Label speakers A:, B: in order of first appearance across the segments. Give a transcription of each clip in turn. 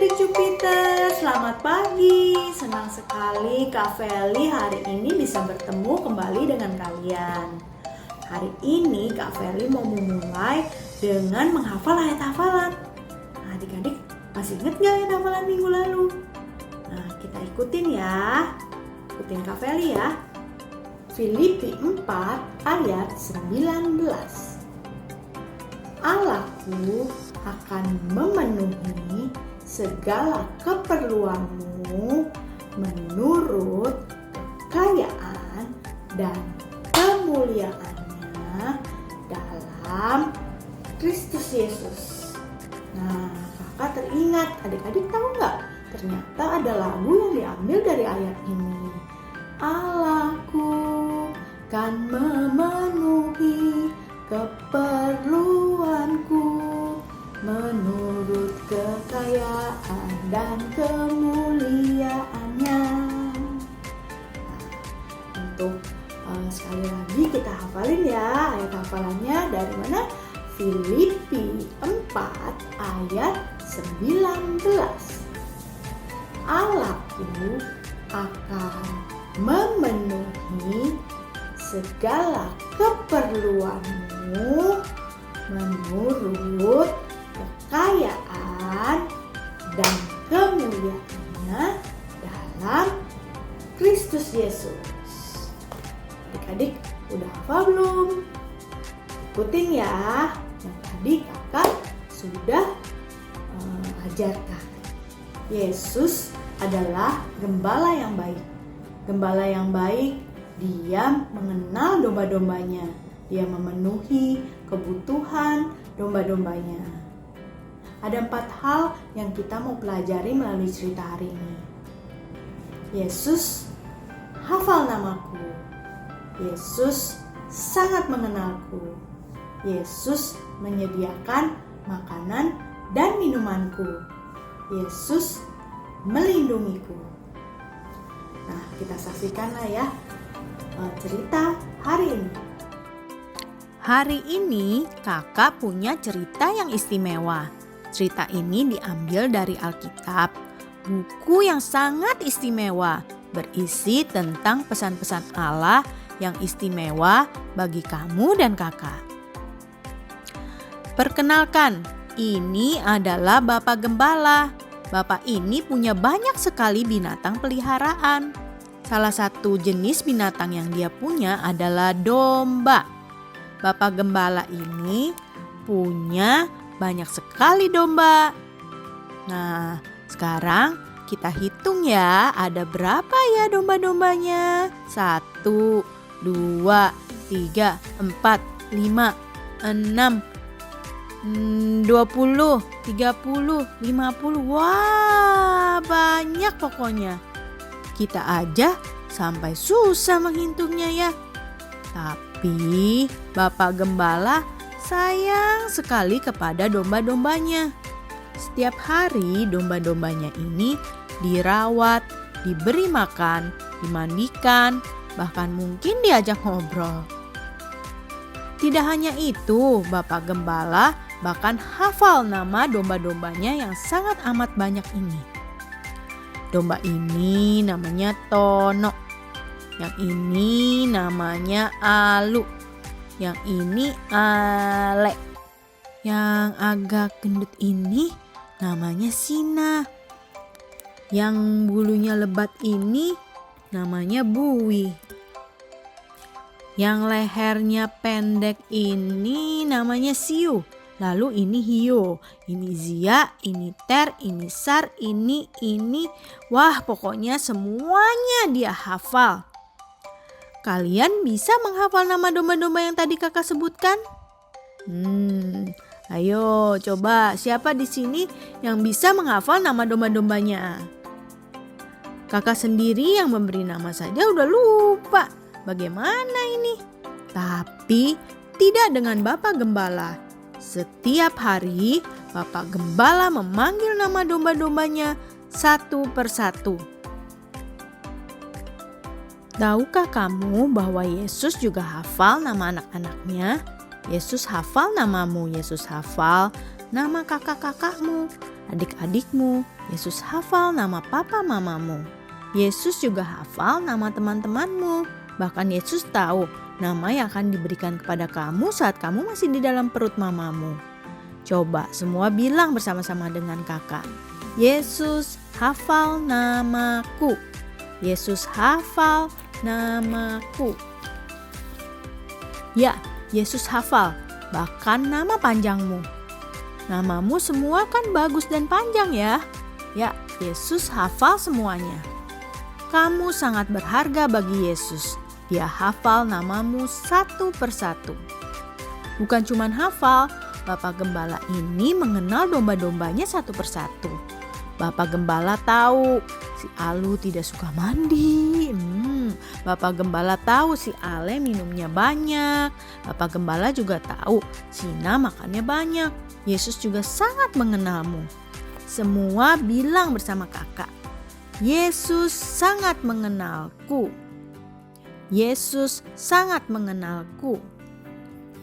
A: adik-adik Jupiter, selamat pagi. Senang sekali Kak Feli hari ini bisa bertemu kembali dengan kalian. Hari ini Kak Feli mau memulai dengan menghafal ayat hafalan. Nah, adik-adik masih ingat gak ayat hafalan minggu lalu? Nah, kita ikutin ya. Ikutin Kak Feli ya. Filipi 4 ayat 19. Allahku akan memenuhi segala keperluanmu menurut kekayaan dan kemuliaannya dalam Kristus Yesus. Nah, kakak teringat, adik-adik tahu nggak? Ternyata ada lagu yang diambil dari ayat ini. Allahku kan memenuhi keperluanku menurut kekayaan dan kemuliaannya. Untuk sekali lagi kita hafalin ya ayat hafalannya dari mana? Filipi 4 ayat 19. Allahku akan memenuhi segala keperluanmu menurut kekayaan dan kemuliaannya dalam Kristus Yesus. Adik-adik udah hafal belum? Ikutin ya yang tadi kakak sudah ajarkan. Yesus adalah gembala yang baik. Gembala yang baik, dia mengenal domba-dombanya. Dia memenuhi kebutuhan domba-dombanya. Ada 4 hal yang kita mau pelajari melalui cerita hari ini. Yesus hafal namaku. Yesus sangat mengenalku. Yesus menyediakan makanan dan minumanku. Yesus melindungiku. Nah, kita saksikanlah ya cerita hari ini.
B: Hari ini kakak punya cerita yang istimewa. Cerita ini diambil dari Alkitab, buku yang sangat istimewa, berisi tentang pesan-pesan Allah yang istimewa bagi kamu dan kakak. Perkenalkan, ini adalah Bapak Gembala. Bapak ini punya banyak sekali binatang peliharaan. Salah satu jenis binatang yang dia punya adalah domba. Bapak Gembala ini punya banyak sekali domba. Nah, sekarang kita hitung ya, ada berapa ya domba-dombanya? 1, 2, 3, 4, 5, 6, 20, 30, 50. Wah, banyak pokoknya. Kita aja sampai susah menghitungnya ya. Tapi Bapak Gembala sayang sekali kepada domba-dombanya. Setiap hari domba-dombanya ini dirawat, diberi makan, dimandikan, bahkan mungkin diajak ngobrol. Tidak hanya itu, Bapak Gembala bahkan hafal nama domba-dombanya yang sangat amat banyak ini. Domba ini namanya Tono. Yang ini namanya Alu. Yang ini Ale. Yang agak gendut ini namanya Sina. Yang bulunya lebat ini namanya Bui. Yang lehernya pendek ini namanya Siu. Lalu ini Hio, ini Zia, ini Ter, ini Sar, ini. Wah, pokoknya semuanya dia hafal. Kalian bisa menghafal nama domba-domba yang tadi kakak sebutkan? Ayo coba, siapa di sini yang bisa menghafal nama domba-dombanya? Kakak sendiri yang memberi nama saja udah lupa. Bagaimana ini? Tapi tidak dengan Bapak Gembala. Setiap hari Bapak Gembala memanggil nama domba-dombanya satu persatu. Tahukah kamu bahwa Yesus juga hafal nama anak-anaknya? Yesus hafal namamu, Yesus hafal nama kakak-kakakmu. adik-adikmu. Yesus hafal nama papa mamamu. Yesus juga hafal nama teman-temanmu. Bahkan Yesus tahu nama yang akan diberikan kepada kamu saat kamu masih di dalam perut mamamu. Coba semua bilang bersama-sama dengan kakak. Yesus hafal namaku. Yesus hafal namaku. Ya, Yesus hafal bahkan nama panjangmu. Namamu semua kan bagus dan panjang ya. Ya, Yesus hafal semuanya. Kamu sangat berharga bagi Yesus. Dia hafal namamu satu persatu. Bukan cuma hafal, Bapak Gembala ini mengenal domba-dombanya satu persatu. Bapak Gembala tahu si Alu tidak suka mandi. Bapak Gembala tahu si Ale minumnya banyak. Bapak Gembala juga tahu Sina makannya banyak. Yesus juga sangat mengenalmu. Semua bilang bersama kakak. Yesus sangat mengenalku. Yesus sangat mengenalku.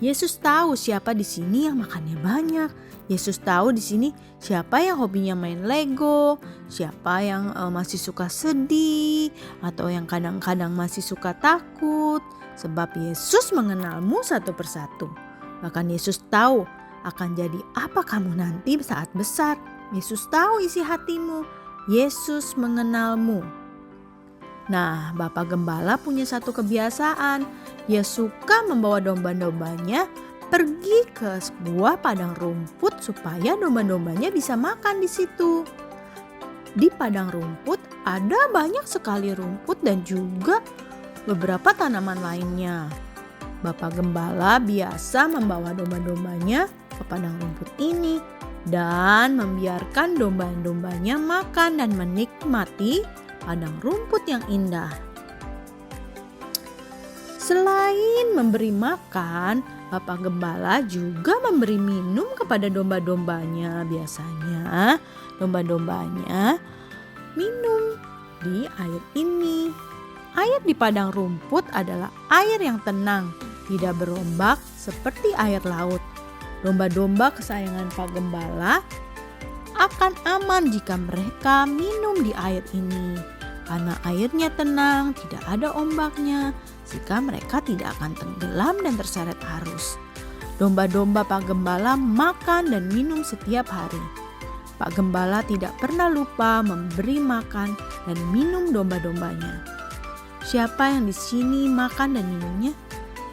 B: Yesus tahu siapa di sini yang makannya banyak. Yesus tahu di sini siapa yang hobinya main Lego, siapa yang masih suka sedih, atau yang kadang-kadang masih suka takut. Sebab Yesus mengenalmu satu persatu. Bahkan Yesus tahu akan jadi apa kamu nanti saat besar. Yesus tahu isi hatimu. Yesus mengenalmu. Nah, Bapak Gembala punya satu kebiasaan. Dia suka membawa domba-dombanya pergi ke sebuah padang rumput supaya domba-dombanya bisa makan di situ. Di padang rumput ada banyak sekali rumput dan juga beberapa tanaman lainnya. Bapak Gembala biasa membawa domba-dombanya ke padang rumput ini dan membiarkan domba-dombanya makan dan menikmati padang rumput yang indah. Selain memberi makan, Bapak Gembala juga memberi minum kepada domba-dombanya. Biasanya domba-dombanya minum di air ini. Air di padang rumput adalah air yang tenang, tidak berombak seperti air laut. Domba-domba kesayangan Pak Gembala akan aman jika mereka minum di air ini. Karena airnya tenang, tidak ada ombaknya, sehingga mereka tidak akan tenggelam dan terseret arus. Domba-domba Pak Gembala makan dan minum setiap hari. Pak Gembala tidak pernah lupa memberi makan dan minum domba-dombanya. Siapa yang di sini makan dan minumnya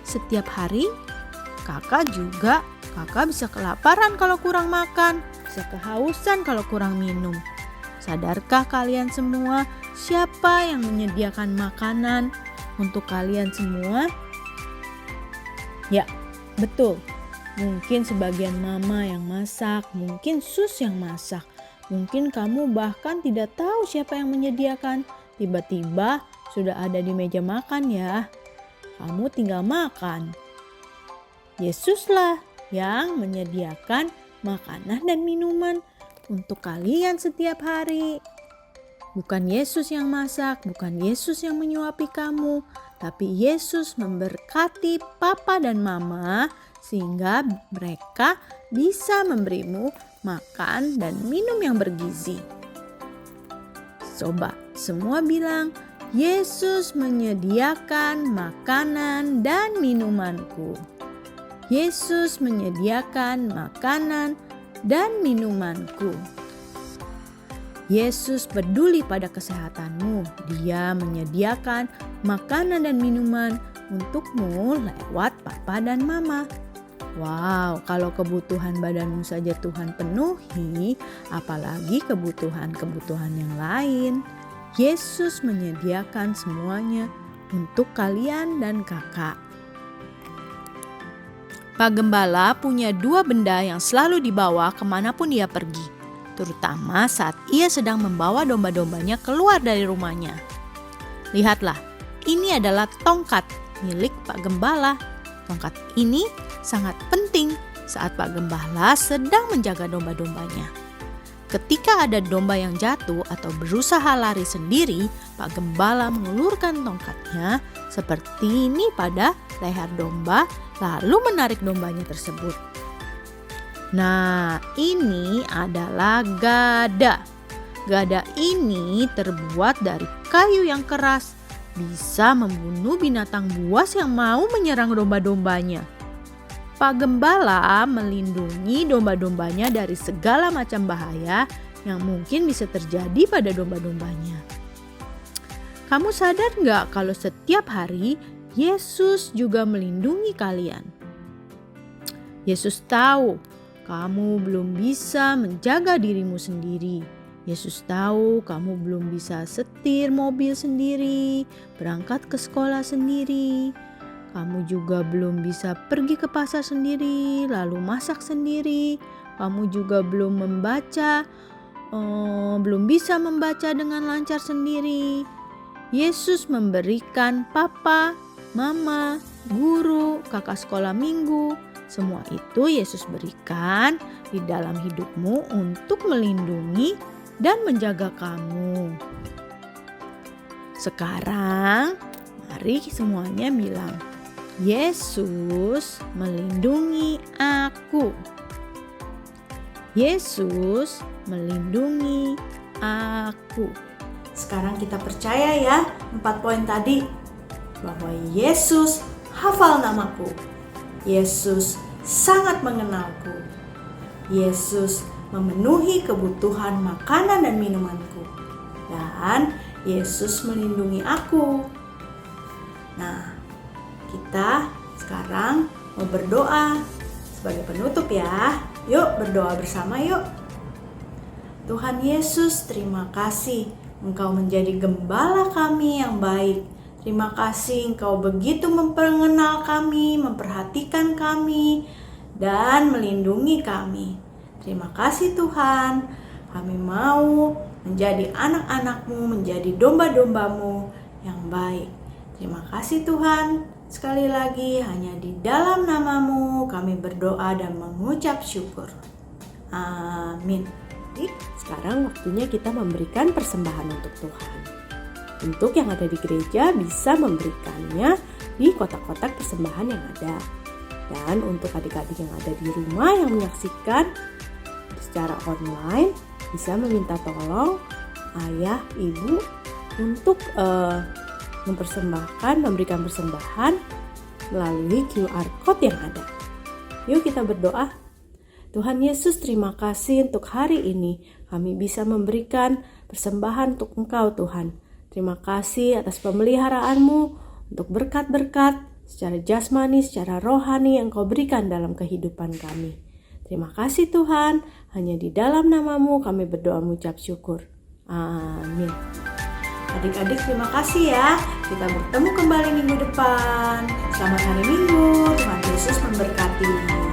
B: setiap hari? Kakak juga. Kakak bisa kelaparan kalau kurang makan, bisa kehausan kalau kurang minum. Sadarkah kalian semua siapa yang menyediakan makanan untuk kalian semua? Ya, betul. Mungkin sebagian mama yang masak, mungkin sus yang masak. Mungkin kamu bahkan tidak tahu siapa yang menyediakan. Tiba-tiba sudah ada di meja makan ya. Kamu tinggal makan. Yesuslah yang menyediakan makanan dan minuman untuk kalian setiap hari. Bukan Yesus yang masak, bukan Yesus yang menyuapi kamu, tapi Yesus memberkati papa dan mama sehingga mereka bisa memberimu makan dan minum yang bergizi. Coba semua bilang, Yesus menyediakan makanan dan minumanku. Yesus menyediakan makanan dan minumanku. Yesus peduli pada kesehatanmu. Dia menyediakan makanan dan minuman untukmu lewat papa dan mama. Wow, kalau kebutuhan badanmu saja Tuhan penuhi, apalagi kebutuhan-kebutuhan yang lain. Yesus menyediakan semuanya untuk kalian dan kakak. Pak Gembala punya 2 benda yang selalu dibawa kemanapun dia pergi, terutama saat ia sedang membawa domba-dombanya keluar dari rumahnya. Lihatlah, ini adalah tongkat milik Pak Gembala. Tongkat ini sangat penting saat Pak Gembala sedang menjaga domba-dombanya. Ketika ada domba yang jatuh atau berusaha lari sendiri, Pak Gembala mengulurkan tongkatnya seperti ini pada leher domba, lalu menarik dombanya tersebut. Nah, ini adalah gada. Gada ini terbuat dari kayu yang keras, bisa membunuh binatang buas yang mau menyerang domba-dombanya. Pak Gembala melindungi domba-dombanya dari segala macam bahaya yang mungkin bisa terjadi pada domba-dombanya. Kamu sadar nggak kalau setiap hari Yesus juga melindungi kalian? Yesus tahu kamu belum bisa menjaga dirimu sendiri. Yesus tahu kamu belum bisa setir mobil sendiri, berangkat ke sekolah sendiri. Kamu juga belum bisa pergi ke pasar sendiri, lalu masak sendiri. Kamu juga belum bisa membaca dengan lancar sendiri. Yesus memberikan papa, mama, guru, kakak sekolah minggu. Semua itu Yesus berikan di dalam hidupmu untuk melindungi dan menjaga kamu. Sekarang, mari semuanya bilang, Yesus melindungi aku. Yesus melindungi aku.
A: Sekarang kita percaya ya 4 poin tadi, bahwa Yesus hafal namaku. Yesus sangat mengenalku. Yesus memenuhi kebutuhan makanan dan minumanku. Dan Yesus melindungi aku. Nah, kita sekarang mau berdoa sebagai penutup ya. Yuk berdoa bersama yuk. Tuhan Yesus, terima kasih Engkau menjadi gembala kami yang baik. Terima kasih Engkau begitu memperkenal kami, memperhatikan kami, dan melindungi kami. Terima kasih Tuhan, kami mau menjadi anak-anak-Mu, menjadi domba-domba-Mu yang baik. Terima kasih Tuhan. Sekali lagi, hanya di dalam nama-Mu kami berdoa dan mengucap syukur. Amin.
C: Jadi, sekarang waktunya kita memberikan persembahan untuk Tuhan. Untuk yang ada di gereja bisa memberikannya di kotak-kotak persembahan yang ada. Dan untuk adik-adik yang ada di rumah yang menyaksikan secara online, bisa meminta tolong ayah, ibu untuk memberikan persembahan melalui QR Code yang ada. Yuk kita berdoa. Tuhan Yesus, terima kasih untuk hari ini kami bisa memberikan persembahan untuk Engkau Tuhan. Terima kasih atas pemeliharaanmu untuk berkat-berkat secara jasmani, secara rohani yang Kau berikan dalam kehidupan kami. Terima kasih Tuhan, hanya di dalam nama-Mu kami berdoa mengucap syukur. Amin.
A: Adik-adik terima kasih ya. Kita bertemu kembali minggu depan. Selamat hari Minggu. Tuhan Yesus memberkati.